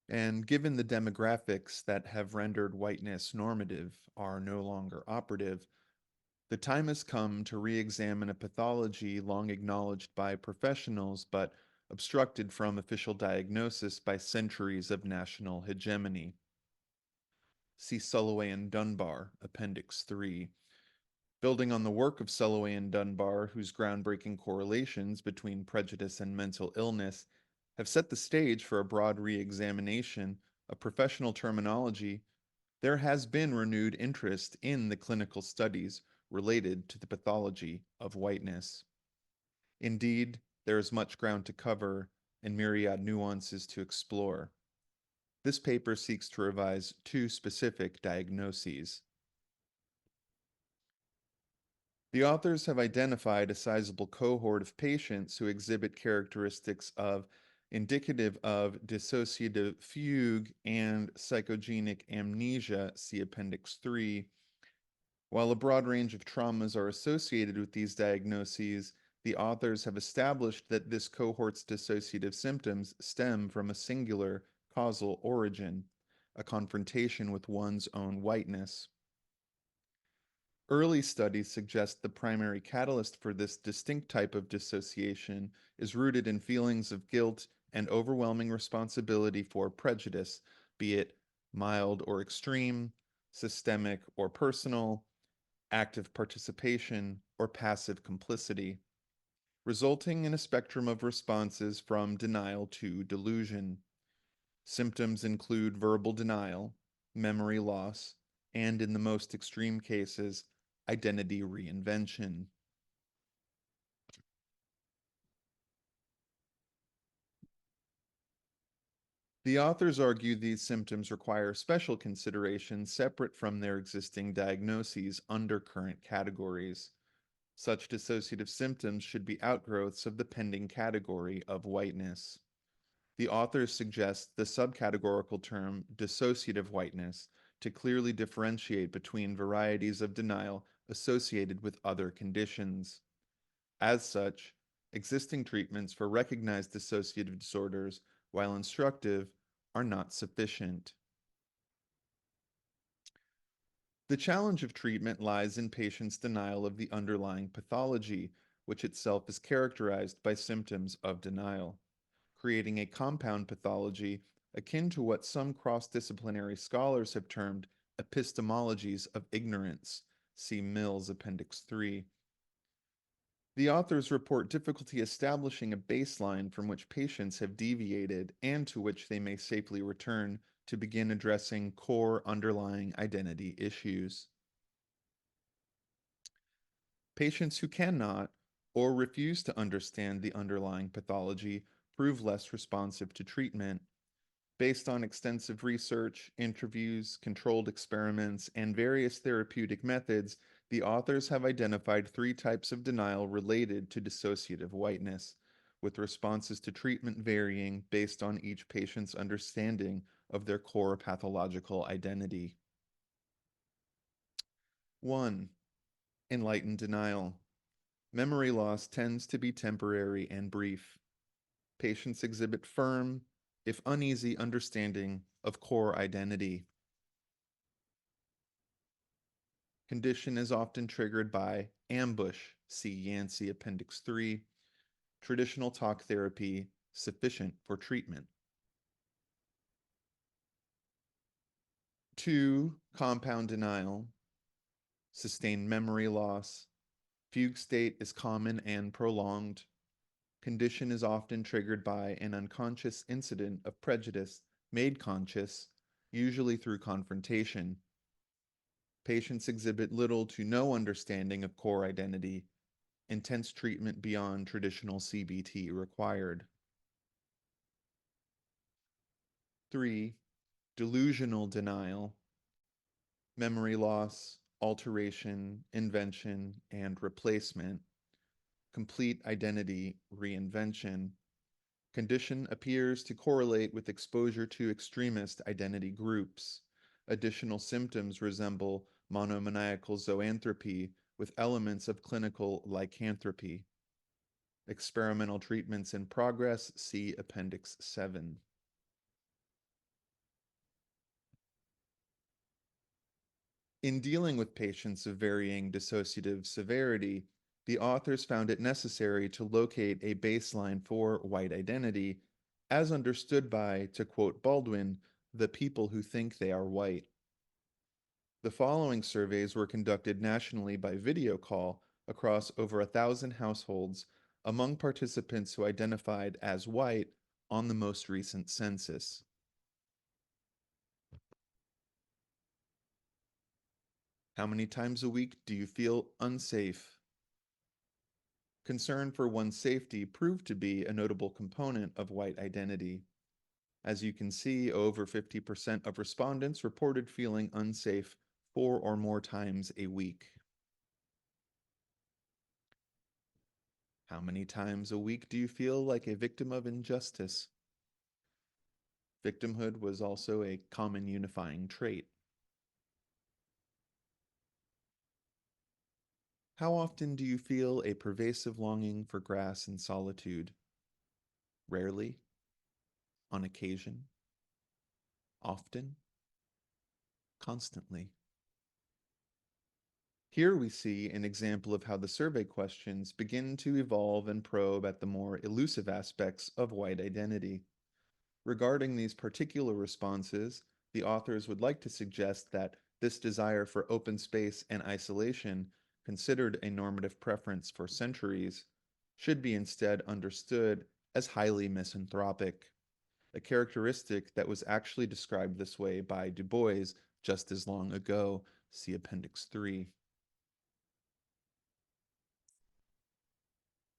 And given the demographics that have rendered whiteness normative are no longer operative, the time has come to re-examine a pathology long acknowledged by professionals but obstructed from official diagnosis by centuries of national hegemony. See Sulloway and Dunbar, Appendix 3. Building on the work of Sulloway and Dunbar, whose groundbreaking correlations between prejudice and mental illness have set the stage for a broad re-examination of professional terminology, there has been renewed interest in the clinical studies related to the pathology of whiteness. Indeed, there is much ground to cover and myriad nuances to explore. This paper seeks to revise two specific diagnoses. The authors have identified a sizable cohort of patients who exhibit characteristics indicative of dissociative fugue and psychogenic amnesia, see Appendix 3. While a broad range of traumas are associated with these diagnoses, the authors have established that this cohort's dissociative symptoms stem from a singular causal origin, a confrontation with one's own whiteness. Early studies suggest the primary catalyst for this distinct type of dissociation is rooted in feelings of guilt and overwhelming responsibility for prejudice, be it mild or extreme, systemic or personal, active participation, or passive complicity, resulting in a spectrum of responses from denial to delusion. Symptoms include verbal denial, memory loss, and in the most extreme cases, identity reinvention. The authors argue these symptoms require special consideration separate from their existing diagnoses under current categories. Such dissociative symptoms should be outgrowths of the pending category of whiteness. The authors suggest the subcategorical term dissociative whiteness to clearly differentiate between varieties of denial associated with other conditions. As such, existing treatments for recognized dissociative disorders, while instructive, are not sufficient. The challenge of treatment lies in patients' denial of the underlying pathology, which itself is characterized by symptoms of denial, creating a compound pathology akin to what some cross-disciplinary scholars have termed epistemologies of ignorance. See Mills, Appendix 3. The authors report difficulty establishing a baseline from which patients have deviated and to which they may safely return to begin addressing core underlying identity issues. Patients who cannot or refuse to understand the underlying pathology prove less responsive to treatment. Based on extensive research, interviews, controlled experiments, and various therapeutic methods, the authors have identified three types of denial related to dissociative whiteness, with responses to treatment varying based on each patient's understanding of their core pathological identity. 1. Enlightened denial. Memory loss tends to be temporary and brief. Patients exhibit firm, if uneasy, understanding of core identity. Condition is often triggered by ambush, see Yancey Appendix 3, traditional talk therapy sufficient for treatment. 2. Compound denial, sustained memory loss. Fugue state is common and prolonged. Condition is often triggered by an unconscious incident of prejudice made conscious, usually through confrontation. Patients exhibit little to no understanding of core identity. Intense treatment beyond traditional CBT required. 3. Delusional denial, memory loss, alteration, invention, and replacement. Complete identity reinvention. Condition appears to correlate with exposure to extremist identity groups. Additional symptoms resemble monomaniacal zoanthropy with elements of clinical lycanthropy. Experimental treatments in progress, see Appendix 7. In dealing with patients of varying dissociative severity, the authors found it necessary to locate a baseline for white identity, as understood by, to quote Baldwin, the people who think they are white. The following surveys were conducted nationally by video call across over 1,000 households among participants who identified as white on the most recent census. How many times a week do you feel unsafe? Concern for one's safety proved to be a notable component of white identity. As you can see, over 50% of respondents reported feeling unsafe 4 or more times a week. How many times a week do you feel like a victim of injustice? Victimhood was also a common unifying trait. How often do you feel a pervasive longing for grass and solitude? Rarely? On occasion? Often? Constantly? Here we see an example of how the survey questions begin to evolve and probe at the more elusive aspects of white identity. Regarding these particular responses, the authors would like to suggest that this desire for open space and isolation, considered a normative preference for centuries, should be instead understood as highly misanthropic, a characteristic that was actually described this way by Du Bois just as long ago, see Appendix 3.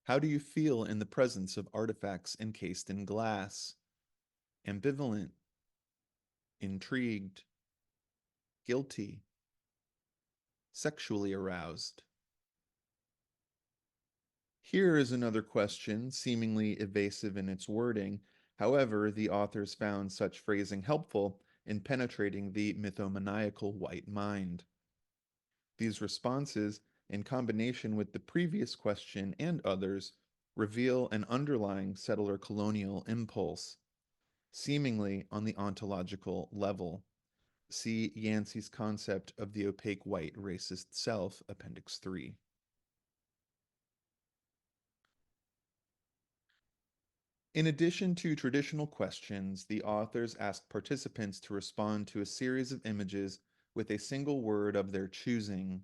How do you feel in the presence of artifacts encased in glass? Ambivalent, intrigued, guilty, sexually aroused? Here is another question, seemingly evasive in its wording. However, the authors found such phrasing helpful in penetrating the mythomaniacal white mind. These responses, in combination with the previous question and others, reveal an underlying settler colonial impulse, seemingly on the ontological level. See Yancey's concept of the opaque white racist self, Appendix 3. In addition to traditional questions, the authors asked participants to respond to a series of images with a single word of their choosing.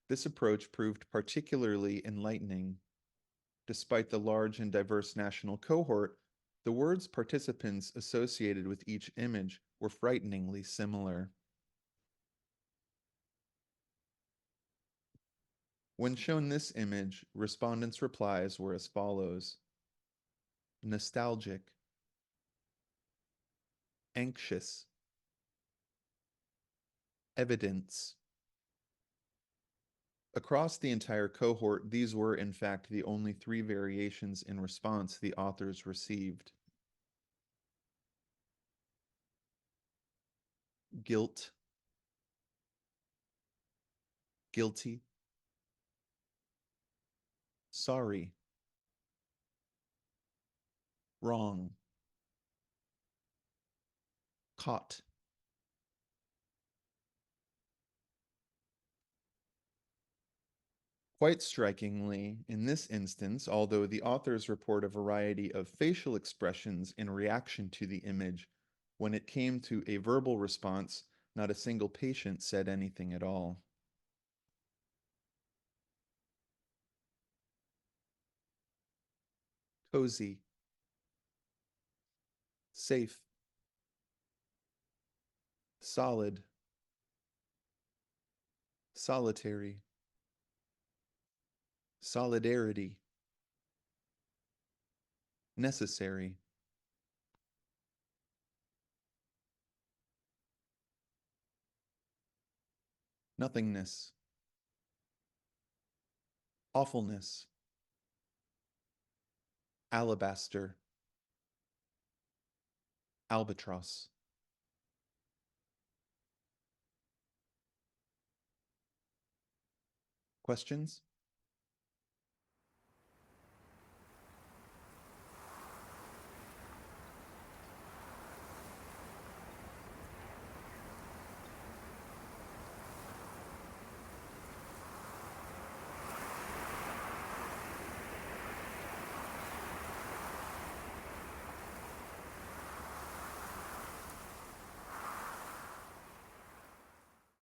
This approach proved particularly enlightening. Despite the large and diverse national cohort, the words participants associated with each image were frighteningly similar. When shown this image, respondents' replies were as follows: nostalgic, anxious, evidence. Across the entire cohort, these were in fact the only 3 variations in response the authors received. Guilt, guilty, sorry, wrong, caught. Quite strikingly, in this instance, although the authors report a variety of facial expressions in reaction to the image, when it came to a verbal response, not a single patient said anything at all. Cozy, safe, solid, solitary, solidarity, necessary. Nothingness, awfulness, alabaster, albatross. Questions?